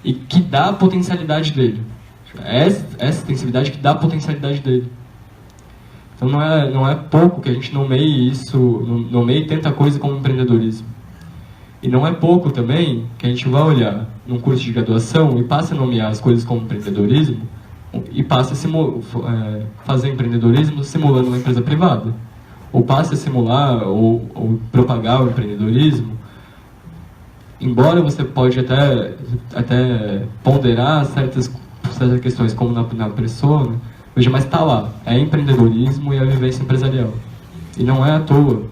e que dá a potencialidade dele. É essa extensividade que dá a potencialidade dele. Então não é pouco que a gente nomeie isso, nomeie tanta coisa como empreendedorismo. E não é pouco também que a gente vai olhar num curso de graduação e passe a nomear as coisas como empreendedorismo e passe a fazer empreendedorismo simulando uma empresa privada. Ou passe a simular ou propagar o empreendedorismo, embora você pode até ponderar certas questões, como na persona, veja, mas está lá, é empreendedorismo e a vivência empresarial. E não é à toa.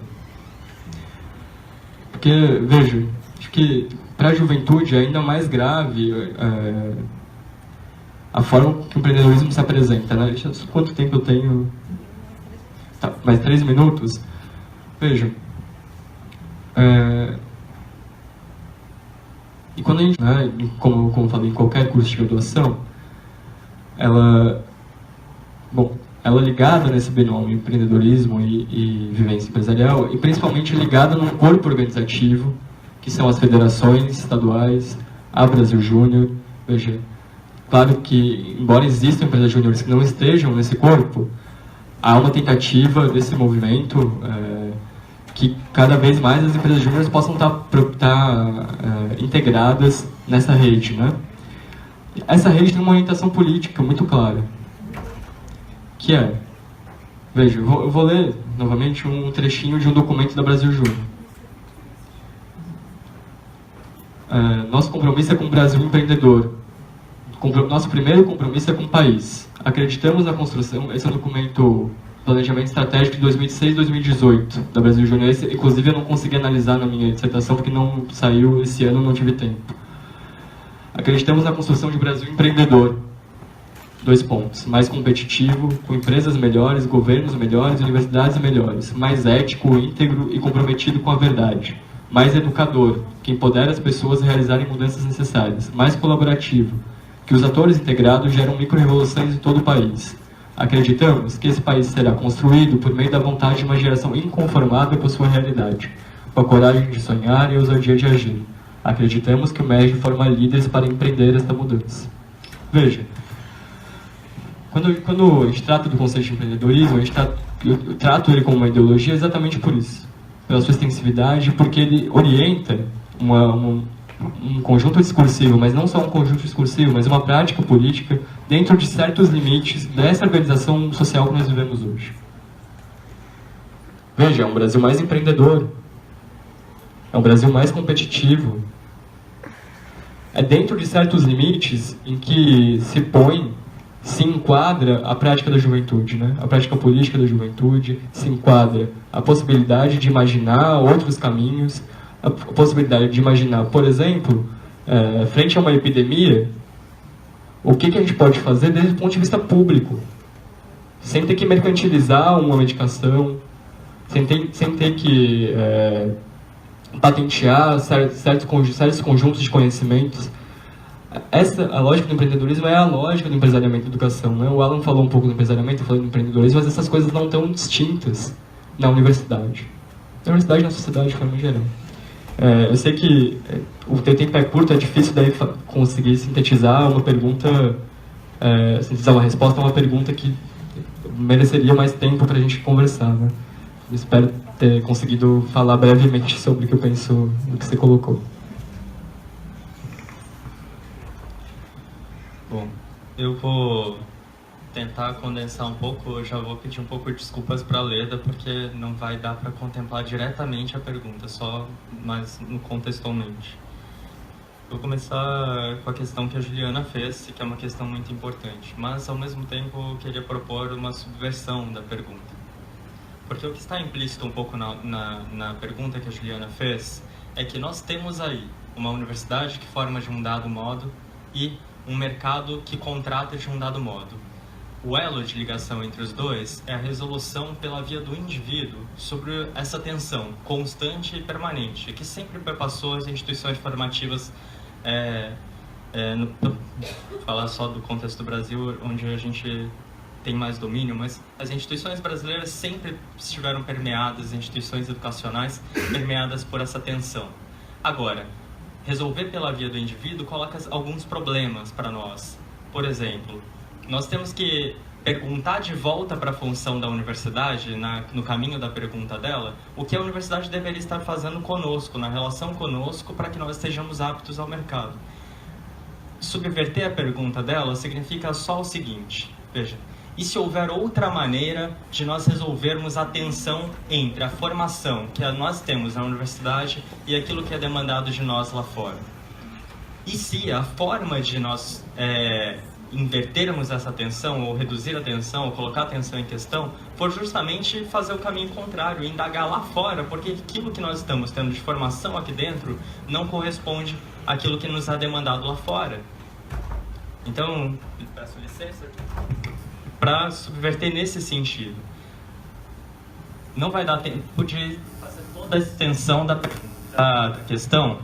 Porque, veja, acho que para a juventude é ainda mais grave a forma que o empreendedorismo se apresenta, né? Deixa eu ver quanto tempo eu tenho. Tá, mais 3 minutos. Veja. E quando a gente, né, como eu falei, em qualquer curso de graduação, ela é ligada nesse binômio empreendedorismo e vivência empresarial, e principalmente ligada num corpo organizativo, que são as federações estaduais, a Brasil Júnior. Veja, claro que, embora existam empresas júniores que não estejam nesse corpo, há uma tentativa desse movimento que cada vez mais as empresas júniores possam estar integradas nessa rede, né? Essa rede tem uma orientação política muito clara, que é, veja, eu vou ler novamente um trechinho de um documento da Brasil Júnior. Nosso compromisso é com o Brasil empreendedor. Nosso primeiro compromisso é com o país. Acreditamos na construção. Esse é um documento planejamento estratégico de 2006 e 2018 da Brasil Júnior. Inclusive eu não consegui analisar na minha dissertação porque não saiu esse ano, não tive tempo. Acreditamos na construção de um Brasil empreendedor. 2 pontos. Mais competitivo, com empresas melhores, governos melhores, universidades melhores. Mais ético, íntegro e comprometido com a verdade. Mais educador, que empodera as pessoas a realizarem mudanças necessárias. Mais colaborativo, que os atores integrados geram micro-revoluções em todo o país. Acreditamos que esse país será construído por meio da vontade de uma geração inconformável com sua realidade, com a coragem de sonhar e a ousadia de agir. Acreditamos que o MEG forma líderes para empreender esta mudança. Veja, quando a gente trata do conceito de empreendedorismo, eu trato ele como uma ideologia exatamente por isso, pela sua extensividade, porque ele orienta um conjunto discursivo, mas não só um conjunto discursivo, mas uma prática política dentro de certos limites dessa organização social que nós vivemos hoje. Veja, é um Brasil mais empreendedor, é um Brasil mais competitivo, é dentro de certos limites em que se enquadra a prática da juventude, né? A prática política da juventude, se enquadra a possibilidade de imaginar outros caminhos, a possibilidade de imaginar, por exemplo, frente a uma epidemia, o que a gente pode fazer desde o ponto de vista público, sem ter que mercantilizar uma medicação, sem ter que patentear certos conjuntos de conhecimentos. A lógica do empreendedorismo é a lógica do empresariamento da educação, né? O Alan falou um pouco do empresariamento, eu falei do empreendedorismo, mas essas coisas não estão distintas na universidade. Na universidade e na sociedade, de forma geral. Eu sei que o teu tempo é curto, é difícil daí conseguir sintetizar uma pergunta, sintetizar uma resposta a uma pergunta que mereceria mais tempo para a gente conversar, né? Eu espero ter conseguido falar brevemente sobre o que eu penso do que você colocou. Bom, eu vou tentar condensar um pouco, eu já vou pedir um pouco de desculpas para a Leda, porque não vai dar para contemplar diretamente a pergunta, só mais contextualmente. Vou começar com a questão que a Juliana fez, que é uma questão muito importante, mas ao mesmo tempo eu queria propor uma subversão da pergunta. Porque o que está implícito um pouco na pergunta que a Juliana fez é que nós temos aí uma universidade que forma de um dado modo e um mercado que contrata de um dado modo. O elo de ligação entre os dois é a resolução pela via do indivíduo sobre essa tensão constante e permanente, que sempre perpassou as instituições formativas, falar só do contexto do Brasil, onde a gente tem mais domínio, mas as instituições brasileiras sempre estiveram permeadas, as instituições educacionais permeadas por essa tensão. Agora, resolver pela via do indivíduo coloca alguns problemas para nós. Por exemplo, nós temos que perguntar de volta para a função da universidade, no caminho da pergunta dela, o que a universidade deveria estar fazendo conosco, na relação conosco, para que nós estejamos aptos ao mercado. Subverter a pergunta dela significa só o seguinte, veja, e se houver outra maneira de nós resolvermos a tensão entre a formação que nós temos na universidade e aquilo que é demandado de nós lá fora? E se a forma de nós invertermos essa tensão, ou reduzir a tensão, ou colocar a tensão em questão, for justamente fazer o caminho contrário, indagar lá fora, porque aquilo que nós estamos tendo de formação aqui dentro não corresponde àquilo que nos é demandado lá fora. Então, peço licença para subverter nesse sentido. Não vai dar tempo de fazer toda a extensão da questão,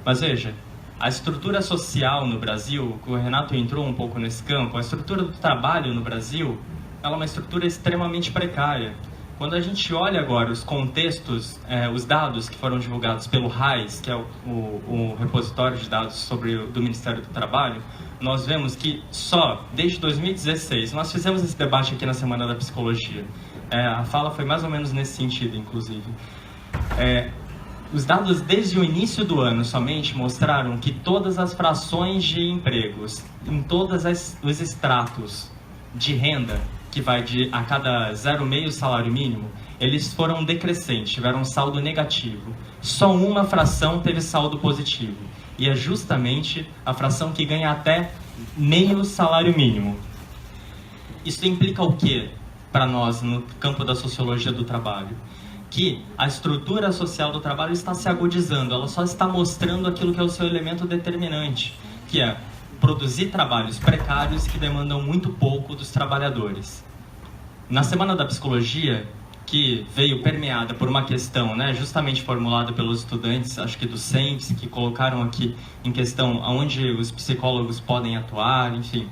mas veja, a estrutura social no Brasil, o Renato entrou um pouco nesse campo, a estrutura do trabalho no Brasil, ela é uma estrutura extremamente precária. Quando a gente olha agora os contextos, os dados que foram divulgados pelo RAIS, que é o repositório de dados do Ministério do Trabalho, nós vemos que só desde 2016, nós fizemos esse debate aqui na Semana da Psicologia, a fala foi mais ou menos nesse sentido, inclusive. Os dados desde o início do ano somente mostraram que todas as frações de empregos, em todos os estratos de renda, que vai a cada 0,5 salário mínimo, eles foram decrescentes, tiveram um saldo negativo. Só uma fração teve saldo positivo, e é justamente a fração que ganha até meio salário mínimo. Isso implica o quê para nós no campo da sociologia do trabalho? Que a estrutura social do trabalho está se agudizando, ela só está mostrando aquilo que é o seu elemento determinante, que é produzir trabalhos precários que demandam muito pouco dos trabalhadores. Na Semana da Psicologia, que veio permeada por uma questão, justamente formulada pelos estudantes, acho que do CENPES, que colocaram aqui em questão aonde os psicólogos podem atuar, enfim,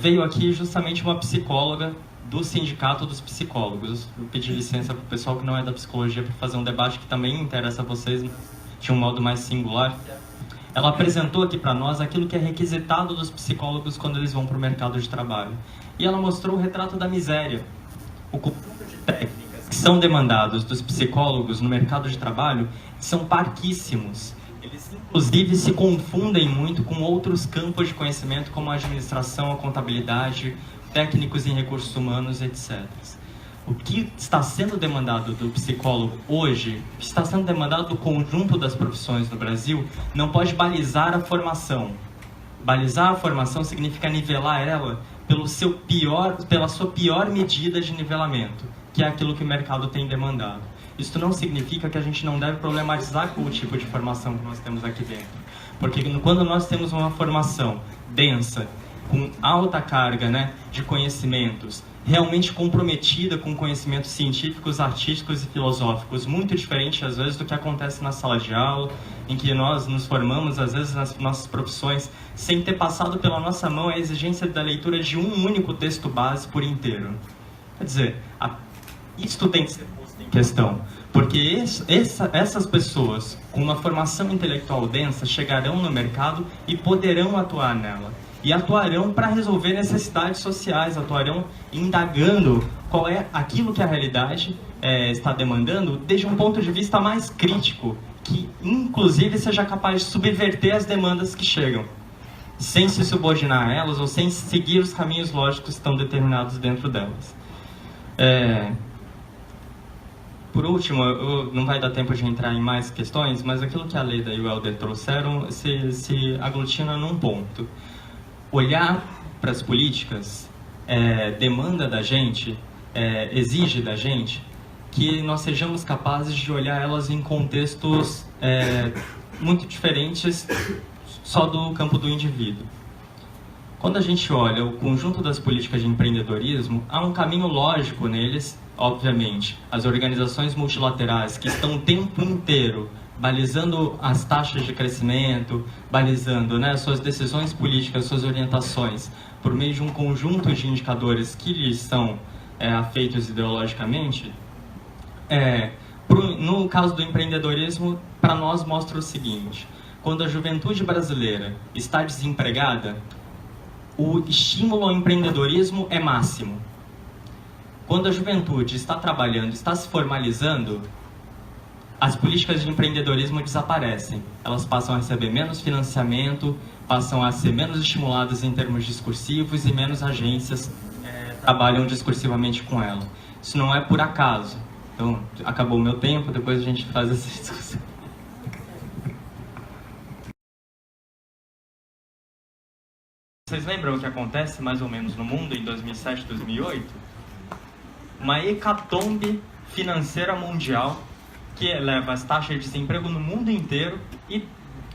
veio aqui justamente uma psicóloga do Sindicato dos Psicólogos. Eu pedi licença para o pessoal que não é da psicologia para fazer um debate que também interessa a vocês de um modo mais singular. Ela apresentou aqui para nós aquilo que é requisitado dos psicólogos quando eles vão para o mercado de trabalho. E ela mostrou o retrato da miséria. O conjunto de técnicas que são demandados dos psicólogos no mercado de trabalho são parquíssimos. Eles, inclusive, se confundem muito com outros campos de conhecimento, como a administração, a contabilidade, técnicos em recursos humanos, etc. O que está sendo demandado do psicólogo hoje, o que está sendo demandado do conjunto das profissões no Brasil, não pode balizar a formação. Balizar a formação significa nivelar ela pela sua pior medida de nivelamento, que é aquilo que o mercado tem demandado. Isso não significa que a gente não deve problematizar com o tipo de formação que nós temos aqui dentro. Porque quando nós temos uma formação densa, com alta carga de conhecimentos, realmente comprometida com conhecimentos científicos, artísticos e filosóficos, muito diferente às vezes do que acontece na sala de aula, em que nós nos formamos às vezes nas nossas profissões sem ter passado pela nossa mão a exigência da leitura de um único texto base por inteiro. Quer dizer, isto tem que ser posto em questão, porque essas pessoas com uma formação intelectual densa chegarão no mercado e poderão atuar nela. E atuarão para resolver necessidades sociais, atuarão indagando qual é aquilo que a realidade está demandando desde um ponto de vista mais crítico, que inclusive seja capaz de subverter as demandas que chegam, sem se subordinar a elas ou sem seguir os caminhos lógicos que estão determinados dentro delas. Por último, não vai dar tempo de entrar em mais questões, mas aquilo que a Leda e o Helder trouxeram se aglutina num ponto. Olhar para as políticas demanda da gente, exige da gente que nós sejamos capazes de olhar elas em contextos muito diferentes só do campo do indivíduo. Quando a gente olha o conjunto das políticas de empreendedorismo, há um caminho lógico neles, obviamente. As organizações multilaterais que estão o tempo inteiro balizando as taxas de crescimento, balizando suas decisões políticas, suas orientações, por meio de um conjunto de indicadores que lhes são afeitos ideologicamente, no caso do empreendedorismo, para nós mostra o seguinte: quando a juventude brasileira está desempregada, o estímulo ao empreendedorismo é máximo. Quando a juventude está trabalhando, está se formalizando, as políticas de empreendedorismo desaparecem. Elas passam a receber menos financiamento, passam a ser menos estimuladas em termos discursivos e menos agências trabalham discursivamente com ela. Isso não é por acaso. Então, acabou o meu tempo, depois a gente faz essa discussão. Vocês lembram o que acontece mais ou menos no mundo em 2007, 2008? Uma hecatombe financeira mundial que eleva as taxas de desemprego no mundo inteiro e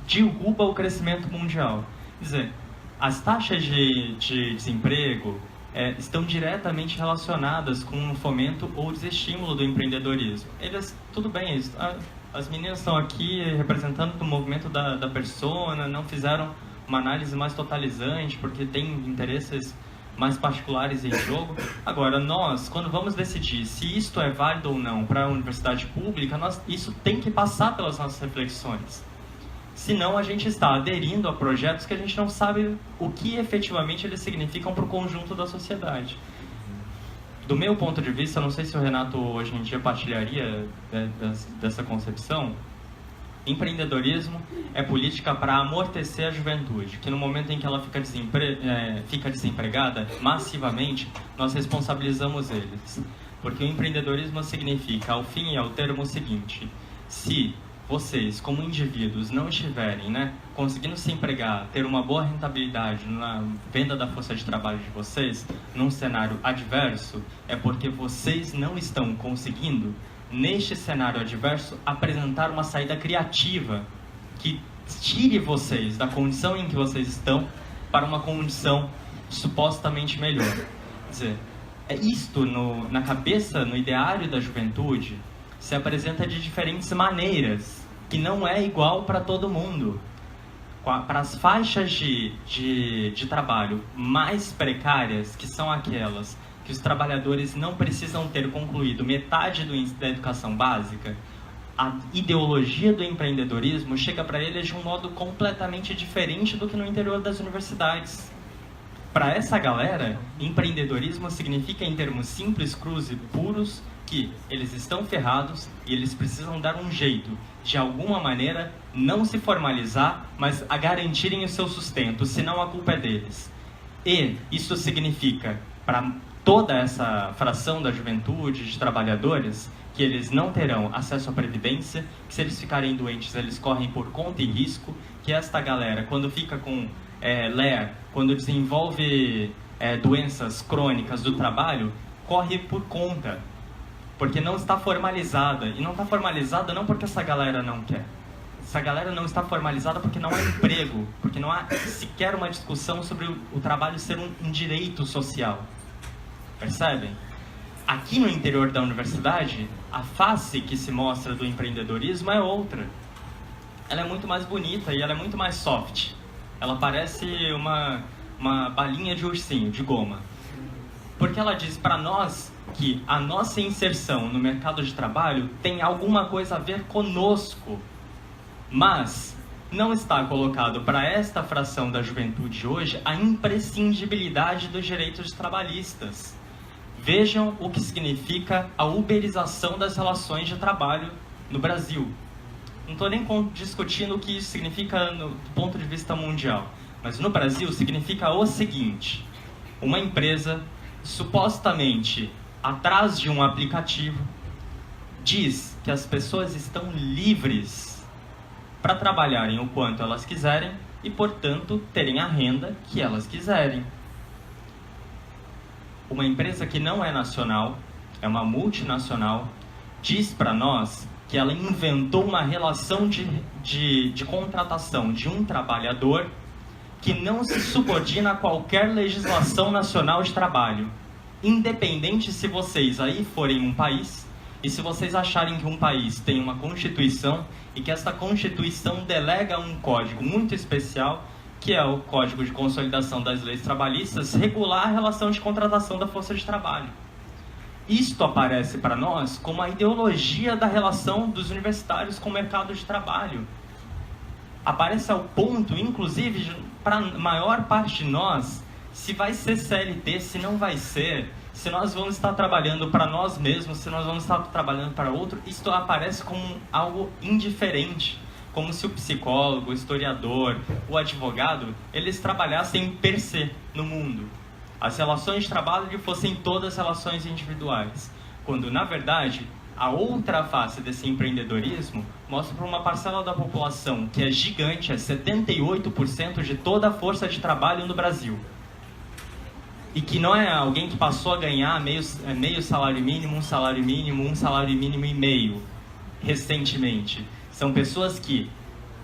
derruba o crescimento mundial. Quer dizer, as taxas de desemprego estão diretamente relacionadas com o fomento ou desestímulo do empreendedorismo. Tudo bem, as meninas estão aqui representando o movimento da persona, não fizeram uma análise mais totalizante, porque tem interesses mais particulares em jogo. Agora, nós, quando vamos decidir se isto é válido ou não para a universidade pública, isso tem que passar pelas nossas reflexões. Senão, a gente está aderindo a projetos que a gente não sabe o que efetivamente eles significam para o conjunto da sociedade. Do meu ponto de vista, eu não sei se o Renato hoje em dia partilharia dessa concepção, empreendedorismo é política para amortecer a juventude, que no momento em que ela fica desempregada, massivamente, nós responsabilizamos eles. Porque o empreendedorismo significa, ao fim e ao termo, o seguinte: se vocês, como indivíduos, não estiverem conseguindo se empregar, ter uma boa rentabilidade na venda da força de trabalho de vocês, num cenário adverso, é porque vocês não estão conseguindo, neste cenário adverso, apresentar uma saída criativa que tire vocês da condição em que vocês estão para uma condição supostamente melhor. Quer dizer, isto na cabeça, no ideário da juventude, se apresenta de diferentes maneiras, que não é igual para todo mundo. Para as faixas de trabalho mais precárias, que são aquelas que os trabalhadores não precisam ter concluído metade da educação básica, a ideologia do empreendedorismo chega para eles de um modo completamente diferente do que no interior das universidades. Para essa galera, empreendedorismo significa, em termos simples, crus e puros, que eles estão ferrados e eles precisam dar um jeito, de alguma maneira, não se formalizar, mas a garantirem o seu sustento, senão a culpa é deles. E isso significa, para toda essa fração da juventude, de trabalhadores, que eles não terão acesso à previdência, que se eles ficarem doentes, eles correm por conta e risco, que esta galera, quando fica com LER, quando desenvolve doenças crônicas do trabalho, corre por conta, porque não está formalizada. E não está formalizada não porque essa galera não quer. Essa galera não está formalizada porque não há emprego, porque não há sequer uma discussão sobre o trabalho ser um direito social. Percebem? Aqui no interior da universidade, a face que se mostra do empreendedorismo é outra. Ela é muito mais bonita e ela é muito mais soft. Ela parece uma balinha de ursinho, de goma. Porque ela diz para nós que a nossa inserção no mercado de trabalho tem alguma coisa a ver conosco. Mas não está colocado para esta fração da juventude hoje a imprescindibilidade dos direitos trabalhistas. Vejam o que significa a uberização das relações de trabalho no Brasil. Não estou nem discutindo o que isso significa do ponto de vista mundial, mas no Brasil significa o seguinte: uma empresa supostamente atrás de um aplicativo diz que as pessoas estão livres para trabalharem o quanto elas quiserem e, portanto, terem a renda que elas quiserem. Uma empresa que não é nacional, é uma multinacional, diz para nós que ela inventou uma relação de contratação de um trabalhador que não se subordina a qualquer legislação nacional de trabalho. Independente se vocês aí forem um país, e se vocês acharem que um país tem uma Constituição, e que esta Constituição delega um código muito especial, que é o Código de Consolidação das Leis Trabalhistas, regular a relação de contratação da força de trabalho. Isto aparece para nós como a ideologia da relação dos universitários com o mercado de trabalho. aparece ao ponto, inclusive, para a maior parte de nós, se vai ser CLT, se não vai ser, se nós vamos estar trabalhando para nós mesmos, se nós vamos estar trabalhando para outro, isso aparece como algo indiferente, como se o psicólogo, o historiador, o advogado, eles trabalhassem per se no mundo. As relações de trabalho fossem todas relações individuais, quando, na verdade, a outra face desse empreendedorismo mostra para uma parcela da população que é gigante, é 78% de toda a força de trabalho no Brasil. E que não é alguém que passou a ganhar meio salário mínimo, um salário mínimo e meio, recentemente. São pessoas que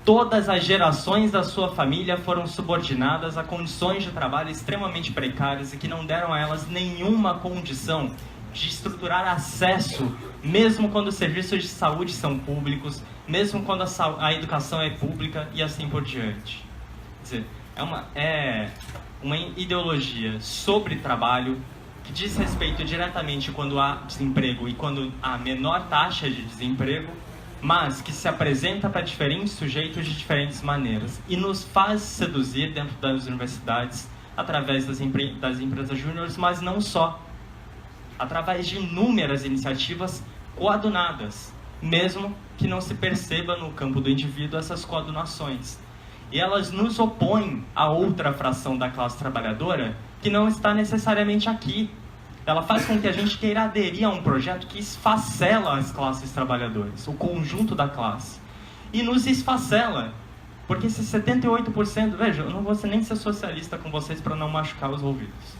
todas as gerações da sua família foram subordinadas a condições de trabalho extremamente precárias e que não deram a elas nenhuma condição de estruturar acesso, mesmo quando os serviços de saúde são públicos, mesmo quando a educação é pública e assim por diante. Quer dizer, é uma ideologia sobre trabalho que diz respeito diretamente quando há desemprego e quando há menor taxa de desemprego, mas que se apresenta para diferentes sujeitos de diferentes maneiras e nos faz seduzir dentro das universidades através das empresas júniores, mas não só. Através de inúmeras iniciativas coadunadas, mesmo que não se perceba no campo do indivíduo essas coadunações. E elas nos opõem a outra fração da classe trabalhadora que não está necessariamente aqui. Ela faz com que a gente queira aderir a um projeto que esfacela as classes trabalhadoras, o conjunto da classe. E nos esfacela, porque se 78%... Veja, eu não vou nem ser socialista com vocês para não machucar os ouvidos.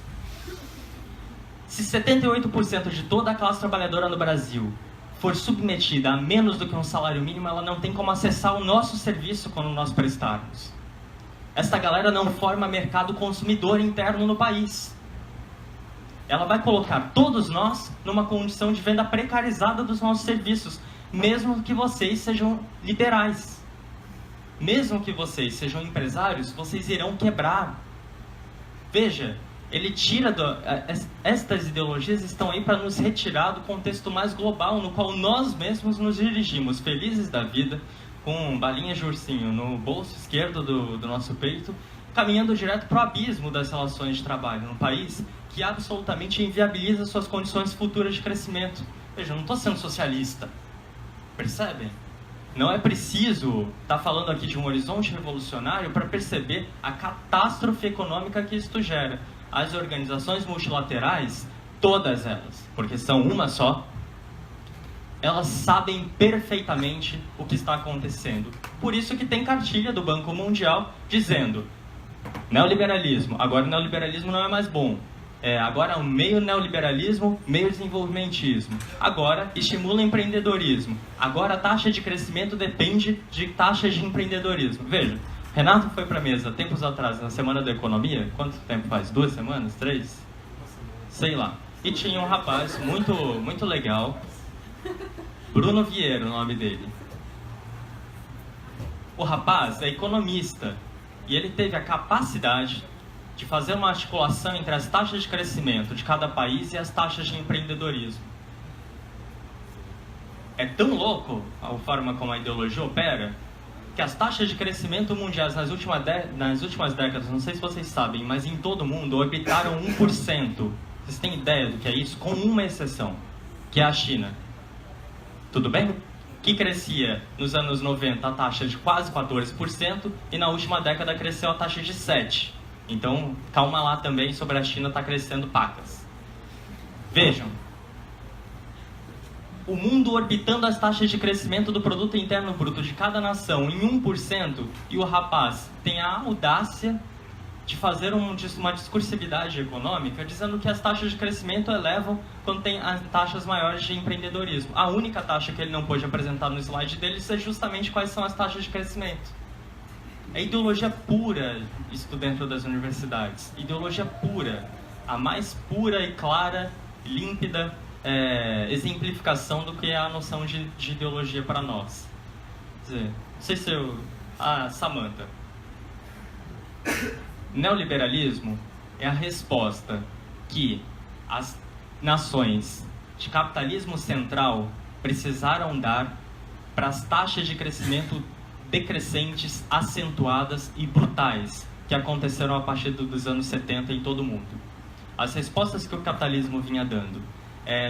Se 78% de toda a classe trabalhadora no Brasil for submetida a menos do que um salário mínimo, ela não tem como acessar o nosso serviço quando nós prestarmos. Esta galera não forma mercado consumidor interno no país. Ela vai colocar todos nós numa condição de venda precarizada dos nossos serviços, mesmo que vocês sejam liberais. Mesmo que vocês sejam empresários, vocês irão quebrar. Veja, ele tira estas ideologias estão aí para nos retirar do contexto mais global no qual nós mesmos nos dirigimos, felizes da vida, com balinhas de ursinho no bolso esquerdo do nosso peito, caminhando direto para o abismo das relações de trabalho num país que absolutamente inviabiliza suas condições futuras de crescimento. Veja, eu não estou sendo socialista, percebem? Não é preciso estar falando aqui de um horizonte revolucionário para perceber a catástrofe econômica que isto gera. As organizações multilaterais, todas elas, porque são uma só, elas sabem perfeitamente o que está acontecendo. Por isso que tem cartilha do Banco Mundial dizendo: neoliberalismo, agora o neoliberalismo não é mais bom. Agora é um meio neoliberalismo, meio desenvolvimentismo. Agora estimula empreendedorismo. Agora a taxa de crescimento depende de taxas de empreendedorismo. Veja, Renato foi para a mesa tempos atrás, na Semana da Economia. Quanto tempo faz? 2 semanas? 3? Sei lá. E tinha um rapaz muito legal, Bruno Vieira, o nome dele. O rapaz é economista e ele teve a capacidade de fazer uma articulação entre as taxas de crescimento de cada país e as taxas de empreendedorismo. É tão louco a forma como a ideologia opera, que as taxas de crescimento mundiais nas últimas décadas, não sei se vocês sabem, mas em todo o mundo orbitaram 1%. Vocês têm ideia do que é isso? Com uma exceção, que é a China. Tudo bem? Que crescia nos anos 90 a taxa de quase 14% e na última década cresceu a taxa de 7%. Então, calma lá também, sobre a China está crescendo pacas. Vejam, o mundo orbitando as taxas de crescimento do produto interno bruto de cada nação em 1%, e o rapaz tem a audácia de fazer uma discursividade econômica dizendo que as taxas de crescimento elevam quando tem as taxas maiores de empreendedorismo. A única taxa que ele não pôde apresentar no slide dele é justamente quais são as taxas de crescimento. É ideologia pura isso dentro das universidades. Ideologia pura. A mais pura e clara, límpida exemplificação do que é a noção de ideologia para nós. Quer dizer, não sei se eu... Samantha. Neoliberalismo é a resposta que as nações de capitalismo central precisaram dar para as taxas de crescimento decrescentes, acentuadas e brutais que aconteceram a partir dos anos 70 em todo o mundo. As respostas que o capitalismo vinha dando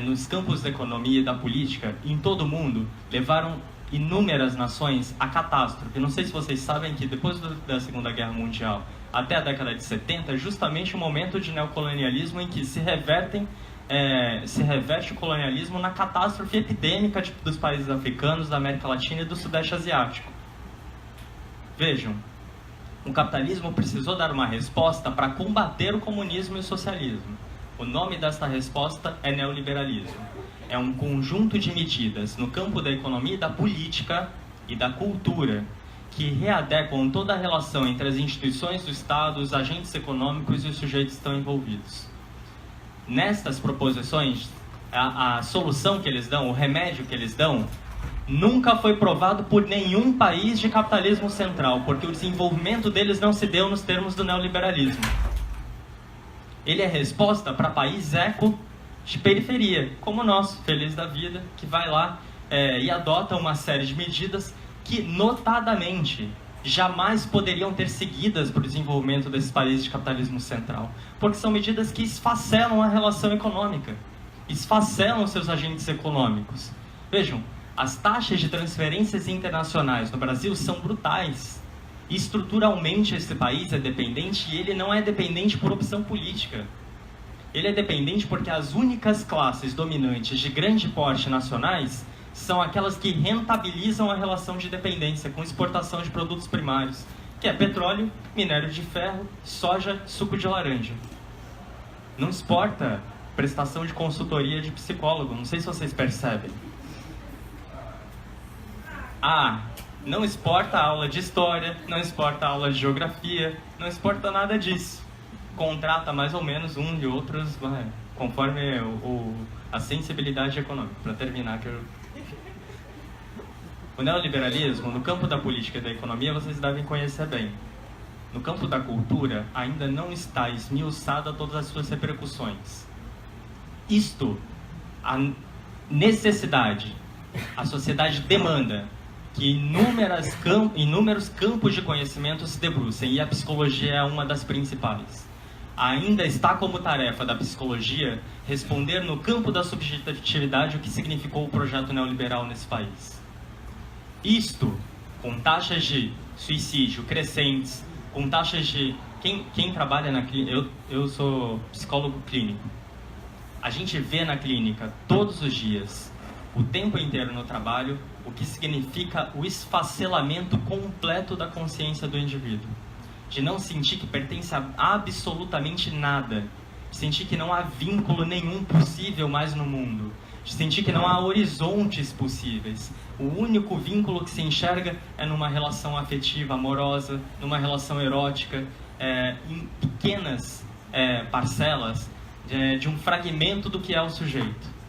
nos campos da economia e da política em todo o mundo levaram inúmeras nações à catástrofe. Não sei se vocês sabem que depois da Segunda Guerra Mundial até a década de 70 é justamente o momento de neocolonialismo em que se reverte o colonialismo na catástrofe epidêmica dos países africanos, da América Latina e do Sudeste Asiático. Vejam, o capitalismo precisou dar uma resposta para combater o comunismo e o socialismo. O nome desta resposta é neoliberalismo. É um conjunto de medidas no campo da economia, da política e da cultura que readequam toda a relação entre as instituições do Estado, os agentes econômicos e os sujeitos que estão envolvidos. Nestas proposições, a solução que eles dão, o remédio que eles dão, nunca foi provado por nenhum país de capitalismo central, porque o desenvolvimento deles não se deu nos termos do neoliberalismo. Ele é resposta para países de periferia, como o nosso, feliz da vida, que vai lá e adota uma série de medidas que, notadamente, jamais poderiam ter seguidas para o desenvolvimento desses países de capitalismo central, porque são medidas que esfacelam a relação econômica, esfacelam seus agentes econômicos. Vejam, as taxas de transferências internacionais no Brasil são brutais. Estruturalmente, esse país é dependente, e ele não é dependente por opção política. Ele é dependente porque as únicas classes dominantes de grande porte nacionais são aquelas que rentabilizam a relação de dependência com exportação de produtos primários, que é petróleo, minério de ferro, soja, suco de laranja. Não exporta prestação de consultoria de psicólogo, não sei se vocês percebem. Não exporta aula de história, não exporta aula de geografia, não exporta nada disso. Contrata mais ou menos e outros, conforme a sensibilidade econômica. Para terminar, o neoliberalismo, no campo da política e da economia, vocês devem conhecer bem. No campo da cultura, ainda não está esmiuçada todas as suas repercussões. A necessidade, a sociedade demanda que inúmeros campos de conhecimento se debrucem, e a psicologia é uma das principais. Ainda está como tarefa da psicologia responder no campo da subjetividade o que significou o projeto neoliberal nesse país. Com taxas de suicídio crescentes, com taxas de... Quem trabalha na clínica... Eu sou psicólogo clínico. A gente vê na clínica todos os dias, o tempo inteiro no trabalho, o que significa o esfacelamento completo da consciência do indivíduo. De não sentir que pertence a absolutamente nada. De sentir que não há vínculo nenhum possível mais no mundo. De sentir que não há horizontes possíveis. O único vínculo que se enxerga é numa relação afetiva, amorosa, numa relação erótica, em pequenas parcelas de um fragmento do que é o sujeito.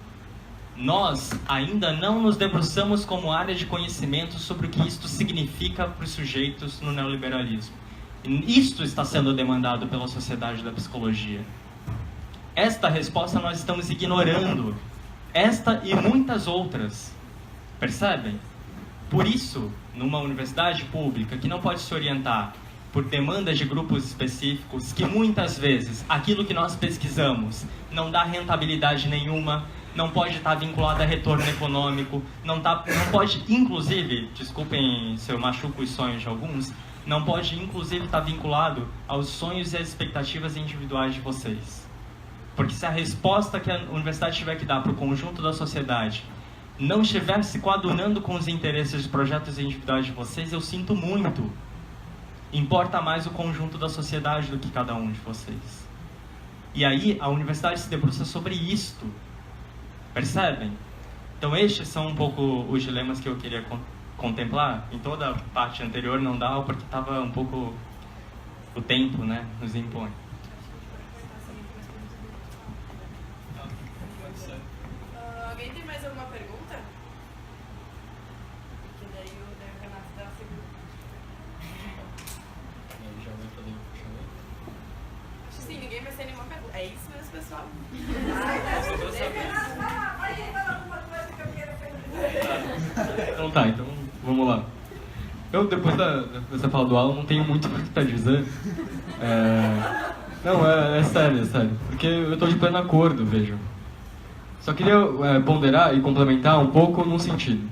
Nós ainda não nos debruçamos como área de conhecimento sobre o que isto significa para os sujeitos no neoliberalismo. Isto está sendo demandado pela sociedade da psicologia. Esta resposta nós estamos ignorando. Esta e muitas outras. Percebem? Por isso, numa universidade pública que não pode se orientar por demandas de grupos específicos, que muitas vezes aquilo que nós pesquisamos não dá rentabilidade nenhuma, não pode estar vinculado a retorno econômico, não pode, inclusive, desculpem se eu machuco os sonhos de alguns, não pode, inclusive, estar vinculado aos sonhos e às expectativas individuais de vocês. Porque se a resposta que a universidade tiver que dar para o conjunto da sociedade não estiver se coadunando com os interesses dos projetos individuais de vocês, eu sinto muito. Importa mais o conjunto da sociedade do que cada um de vocês. E aí, a universidade se debruça sobre isto. Percebem? Então, estes são um pouco os dilemas que eu queria contemplar. Em toda a parte anterior não dá, porque estava um pouco... O tempo, né, nos impõe. Alguém tem mais alguma pergunta? Porque daí o Renato dá a segunda. Acho que sim, ninguém vai ser nenhuma pergunta. É isso mesmo, pessoal. Então vamos lá. Eu, depois dessa fala do Alan, não tenho muito para dizer. Não, é sério, é sério. Porque eu estou de pleno acordo, vejo. Só queria ponderar e complementar um pouco num sentido.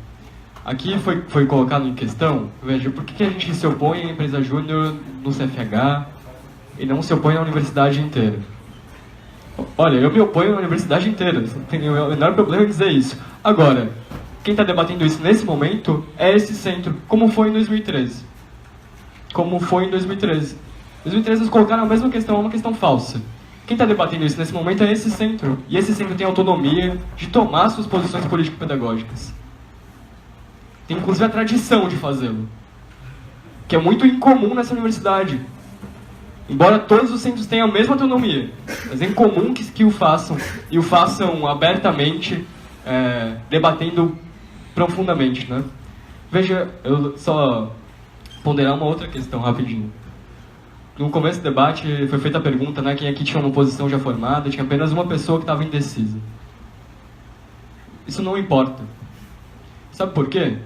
Aqui foi colocado em questão, veja, por que a gente se opõe à empresa júnior no CFH e não se opõe à universidade inteira? Olha, eu me oponho à universidade inteira, não tem o menor problema em dizer isso. Agora, quem está debatendo isso nesse momento é esse centro, como foi em 2013. Como foi em 2013. Em 2013 eles colocaram a mesma questão, uma questão falsa. Quem está debatendo isso nesse momento é esse centro. E esse centro tem autonomia de tomar suas posições político-pedagógicas. Tem inclusive a tradição de fazê-lo, que é muito incomum nessa universidade. Embora todos os centros tenham a mesma autonomia, mas é incomum que o façam, e o façam abertamente, debatendo profundamente, né? Veja, eu só ponderar uma outra questão rapidinho. No começo do debate foi feita a pergunta, né, quem aqui tinha uma posição já formada, tinha apenas uma pessoa que estava indecisa. Isso não importa. Sabe por quê?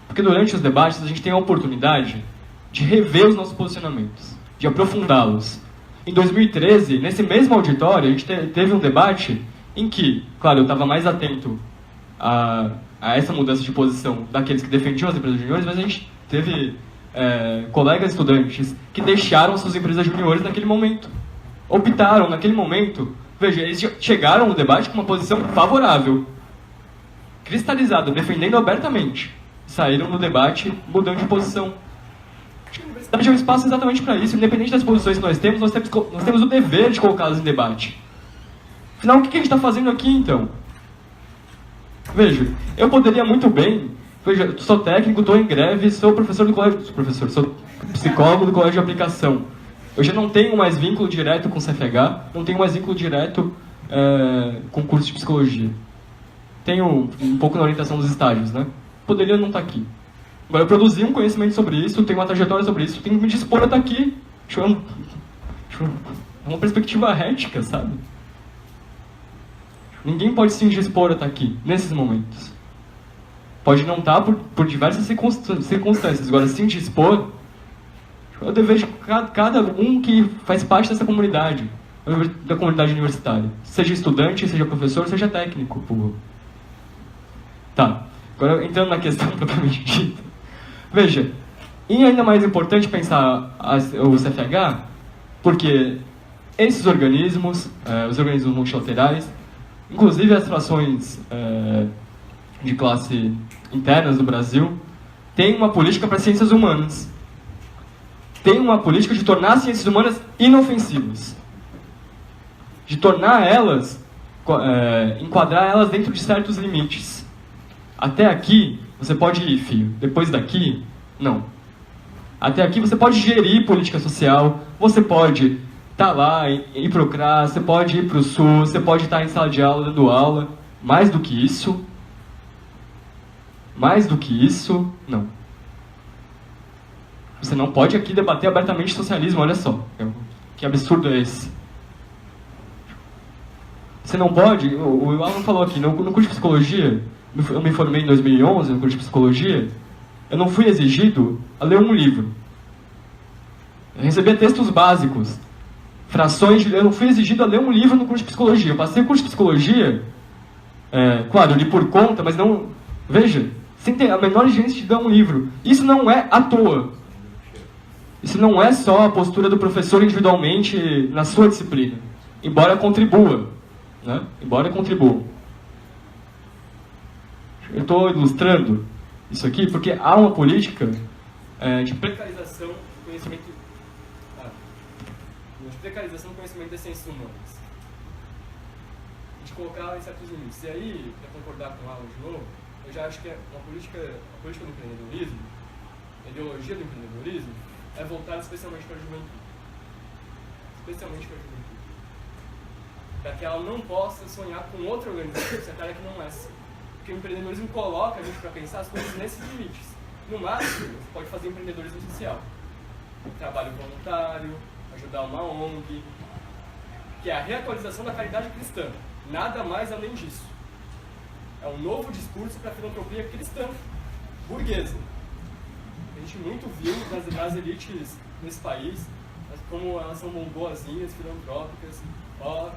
Porque durante os debates a gente tem a oportunidade de rever os nossos posicionamentos, de aprofundá-los. Em 2013, nesse mesmo auditório, a gente teve um debate em que, claro, eu estava mais atento a essa mudança de posição daqueles que defendiam as empresas juniores, mas a gente teve colegas estudantes que deixaram suas empresas juniores naquele momento. Optaram, naquele momento, veja, eles chegaram no debate com uma posição favorável, cristalizada, defendendo abertamente. Saíram no debate mudando de posição. A universidade é um espaço exatamente para isso. Independente das posições que nós temos o dever de colocá-las em debate. Afinal, o que a gente está fazendo aqui, então? Veja, eu poderia muito bem... Veja, sou técnico, estou em greve, sou professor do colégio... Sou psicólogo do colégio de aplicação. Eu já não tenho mais vínculo direto com o CFH, não tenho mais vínculo direto com o curso de psicologia. Tenho um pouco na orientação dos estágios, né? Poderia não estar aqui. Agora, eu produzi um conhecimento sobre isso, tenho uma trajetória sobre isso, tenho que me dispor a estar aqui. É uma perspectiva ética, sabe? Ninguém pode se indispor a estar aqui, nesses momentos. Pode não estar por diversas circunstâncias. Agora, se indispor, é o dever de cada um que faz parte dessa comunidade, da comunidade universitária. Seja estudante, seja professor, seja técnico. Tá. Agora, entrando na questão propriamente dita. Veja, e ainda mais importante pensar o CFH, porque esses organismos, os organismos multilaterais, inclusive as relações de classe internas do Brasil, têm uma política para ciências humanas. Tem uma política de tornar as ciências humanas inofensivas. De tornar elas, enquadrar elas dentro de certos limites. Até aqui, você pode ir, filho. Depois daqui, não. Até aqui você pode gerir política social, você pode estar lá, ir para o CRAS, você pode ir para o SUS, você pode estar em sala de aula, dando aula. Mais do que isso, não. Você não pode aqui debater abertamente socialismo, olha só. Que absurdo é esse? Você não pode, o Alan falou aqui, no curso de psicologia, eu me formei em 2011 no curso de psicologia, eu não fui exigido a ler um livro. Eu recebia textos básicos, eu não fui exigido a ler um livro no curso de psicologia. Eu passei o curso de psicologia, claro, eu li por conta, mas não, veja, sem ter a menor chance de dar um livro. Isso não é à toa. Isso não é só a postura do professor individualmente na sua disciplina, embora contribua, né? Eu estou ilustrando isso aqui porque há uma política de precarização do conhecimento, das ciências humanas, de colocar em certos limites. E aí, para concordar com o Alan de novo, eu já acho que a política do empreendedorismo, a ideologia do empreendedorismo, é voltada especialmente para a juventude. Para que ela não possa sonhar com outra organização societária que não essa. Porque o empreendedorismo coloca a gente para pensar as coisas nesses limites. No máximo, você pode fazer empreendedorismo social. Trabalho voluntário, ajudar uma ONG, que é a reatualização da caridade cristã. Nada mais além disso. É um novo discurso para a filantropia cristã, burguesa. gente muito viu nas elites nesse país, como elas são boazinhas, filantrópicas,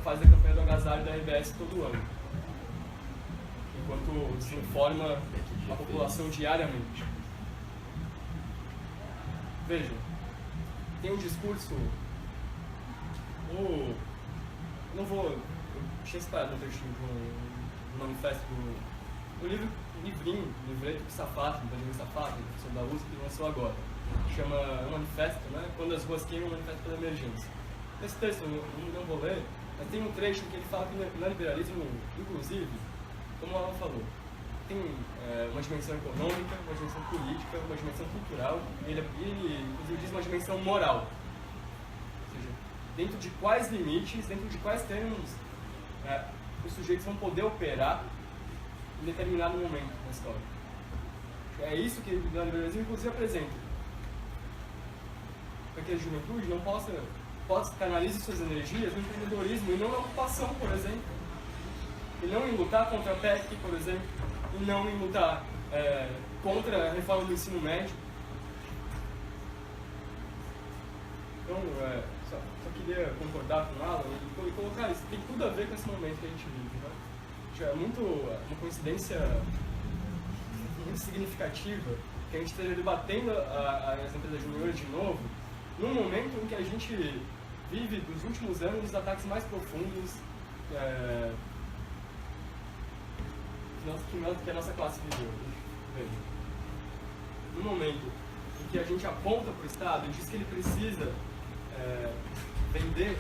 fazem a campanha do agasalho da RBS todo ano, enquanto se informa a população diariamente. Vejam, tem um discurso, não vou, eu tinha separado um trechinho de um manifesto do livreto de Safato, do Benjamin Safato, professor da USP, que lançou agora. Chama Manifesto, né? Quando as ruas queimam, Manifesto pela Emergência. Esse texto eu não vou ler, mas tem um trecho que ele fala que no neoliberalismo, inclusive, como ela falou, tem uma dimensão econômica, uma dimensão política, uma dimensão cultural, e ele inclusive diz uma dimensão moral. Ou seja, dentro de quais limites, dentro de quais termos os sujeitos vão poder operar em determinado momento na história. É isso que o neoliberalismo inclusive apresenta. Para que a juventude não possa canalizar suas energias no empreendedorismo e não na ocupação, por exemplo. E não em lutar contra a PEC, por exemplo. E não em lutar contra a reforma do ensino médio. Então, só queria concordar com ela e colocar isso. Tem tudo a ver com esse momento que a gente vive. Né? É muito uma coincidência muito significativa que a gente esteja debatendo as empresas juniores de novo, num momento em que a gente vive, dos últimos anos, os ataques mais profundos que a nossa classe viveu. Num momento em que a gente aponta para o Estado e diz que ele precisa vender,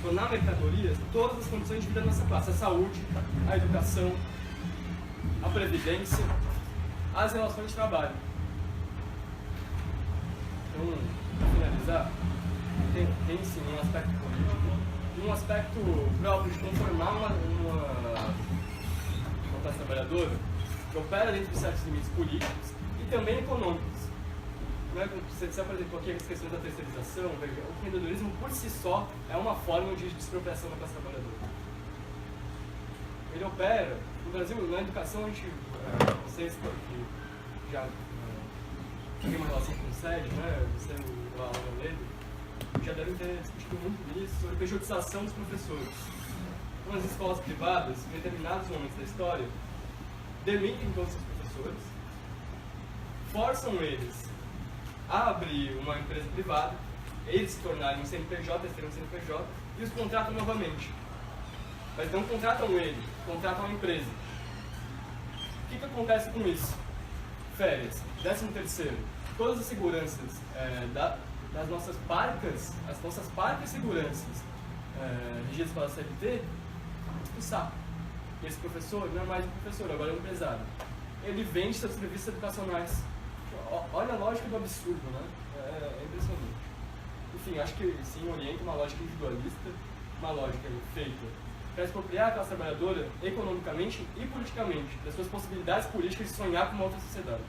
tornar mercadorias todas as condições de vida da nossa classe: a saúde, a educação, a previdência, as relações de trabalho. Então, para finalizar, tem sim um aspecto político e um aspecto próprio de conformar uma classe trabalhadora que opera dentro de certos limites políticos e também econômicos. Você, por exemplo, aqui as questões da terceirização, o empreendedorismo por si só é uma forma de expropriação da classe trabalhadora. Ele opera, no Brasil, na educação, a gente, vocês que já tem uma relação com o SED, né? Você e o Alan Ledo, já devem ter discutido muito nisso, sobre a pejotização dos professores. Então, as escolas privadas, em determinados momentos da história, demitem todos os professores, forçam eles a abrir uma empresa privada, eles se tornarem um CNPJ, eles terem um CNPJ, e os contratam novamente. Mas não contratam ele, contratam a empresa. O que acontece com isso? Férias, 13º, todas as seguranças das nossas parcas, as nossas parcas seguranças regidas pela CLT, o saco. Esse professor não é mais um professor, agora é um empresário. Ele vende seus serviços educacionais. Olha a lógica do absurdo, né? É impressionante. Enfim, acho que sim, orienta uma lógica individualista, uma lógica feita para expropriar a classe trabalhadora economicamente e politicamente das suas possibilidades políticas de sonhar com uma outra sociedade.